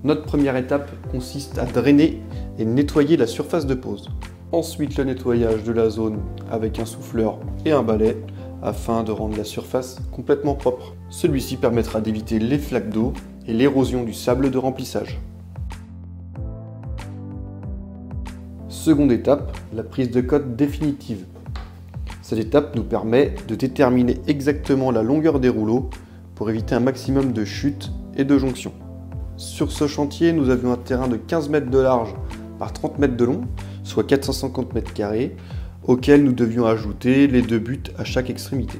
Notre première étape consiste à drainer et nettoyer la surface de pose. Ensuite, le nettoyage de la zone avec un souffleur et un balai afin de rendre la surface complètement propre. Celui-ci permettra d'éviter les flaques d'eau et l'érosion du sable de remplissage. Seconde étape, la prise de cote définitive. Cette étape nous permet de déterminer exactement la longueur des rouleaux pour éviter un maximum de chutes et de jonctions. Sur ce chantier, nous avions un terrain de 15 mètres de large par 30 mètres de long, soit 450 mètres carrés, auquel nous devions ajouter les 2 buts à chaque extrémité.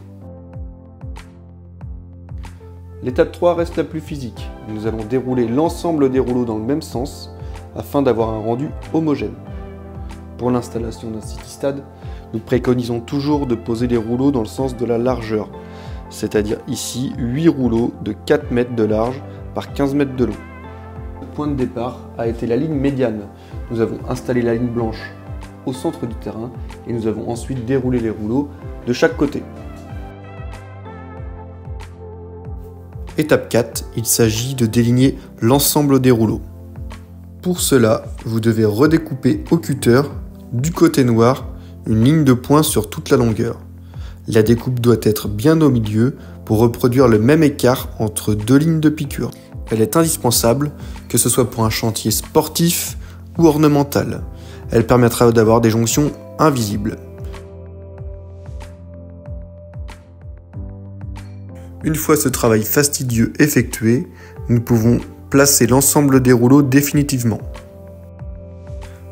L'étape 3 reste la plus physique. Nous allons dérouler l'ensemble des rouleaux dans le même sens afin d'avoir un rendu homogène. Pour l'installation d'un city-stade, nous préconisons toujours de poser les rouleaux dans le sens de la largeur, c'est-à-dire ici 8 rouleaux de 4 mètres de large par 15 mètres de long. Le point de départ a été la ligne médiane. Nous avons installé la ligne blanche au centre du terrain et nous avons ensuite déroulé les rouleaux de chaque côté. Étape 4, il s'agit de déligner l'ensemble des rouleaux. Pour cela, vous devez redécouper au cutter, du côté noir, une ligne de points sur toute la longueur. La découpe doit être bien au milieu pour reproduire le même écart entre 2 lignes de piqûre. Elle est indispensable, que ce soit pour un chantier sportif ou ornemental. Elle permettra d'avoir des jonctions invisibles. Une fois ce travail fastidieux effectué, nous pouvons placer l'ensemble des rouleaux définitivement.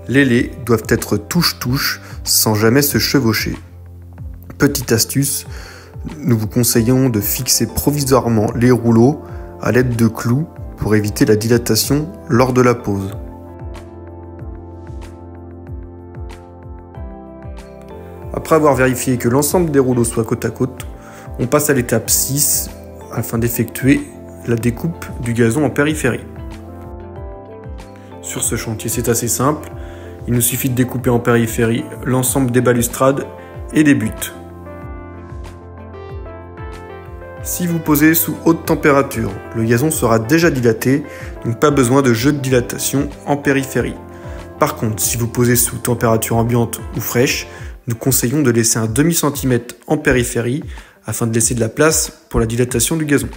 Les laits doivent être touche-touche sans jamais se chevaucher. Petite astuce, nous vous conseillons de fixer provisoirement les rouleaux à l'aide de clous pour éviter la dilatation lors de la pose. Après avoir vérifié que l'ensemble des rouleaux soit côte à côte, on passe à l'étape 6 afin d'effectuer la découpe du gazon en périphérie. Sur ce chantier, c'est assez simple. Il nous suffit de découper en périphérie l'ensemble des balustrades et des buts. Si vous posez sous haute température, le gazon sera déjà dilaté, donc pas besoin de jeu de dilatation en périphérie. Par contre, si vous posez sous température ambiante ou fraîche, nous conseillons de laisser un demi-centimètre en périphérie afin de laisser de la place pour la dilatation du gazon.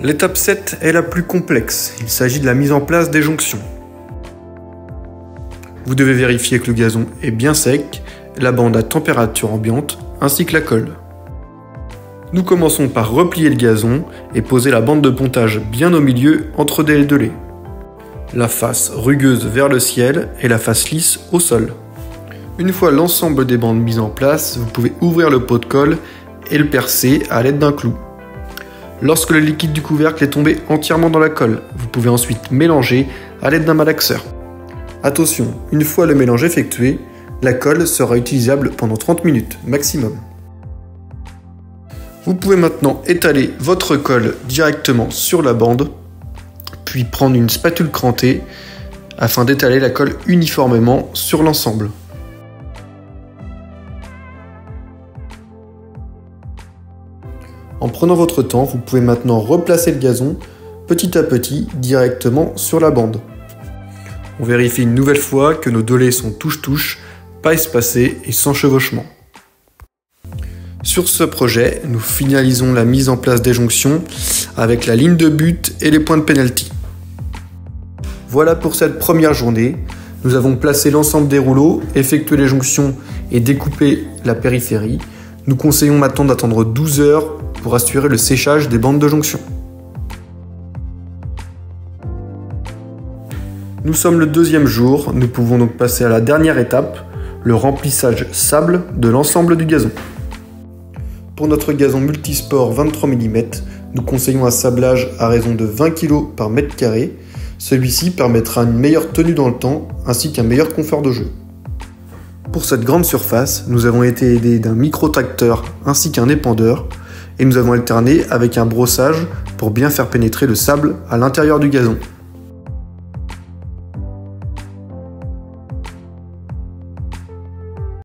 L'étape 7 est la plus complexe, il s'agit de la mise en place des jonctions. Vous devez vérifier que le gazon est bien sec, la bande à température ambiante ainsi que la colle. Nous commençons par replier le gazon et poser la bande de pontage bien au milieu entre des deux lais. La face rugueuse vers le ciel et la face lisse au sol. Une fois l'ensemble des bandes mises en place, vous pouvez ouvrir le pot de colle et le percer à l'aide d'un clou. Lorsque le liquide du couvercle est tombé entièrement dans la colle, vous pouvez ensuite mélanger à l'aide d'un malaxeur. Attention, une fois le mélange effectué, la colle sera utilisable pendant 30 minutes maximum. Vous pouvez maintenant étaler votre colle directement sur la bande, puis prendre une spatule crantée afin d'étaler la colle uniformément sur l'ensemble. En prenant votre temps, vous pouvez maintenant replacer le gazon petit à petit directement sur la bande. On vérifie une nouvelle fois que nos deux laits sont touche-touche, pas espacés et sans chevauchement. Sur ce projet, nous finalisons la mise en place des jonctions avec la ligne de but et les points de pénalty. Voilà pour cette première journée. Nous avons placé l'ensemble des rouleaux, effectué les jonctions et découpé la périphérie. Nous conseillons maintenant d'attendre 12 heures pour assurer le séchage des bandes de jonction. Nous sommes le deuxième jour, nous pouvons donc passer à la dernière étape, le remplissage sable de l'ensemble du gazon. Pour notre gazon multisport 23 mm, nous conseillons un sablage à raison de 20 kg par mètre carré. Celui-ci permettra une meilleure tenue dans le temps ainsi qu'un meilleur confort de jeu. Pour cette grande surface, nous avons été aidés d'un micro-tracteur ainsi qu'un épandeur et nous avons alterné avec un brossage pour bien faire pénétrer le sable à l'intérieur du gazon.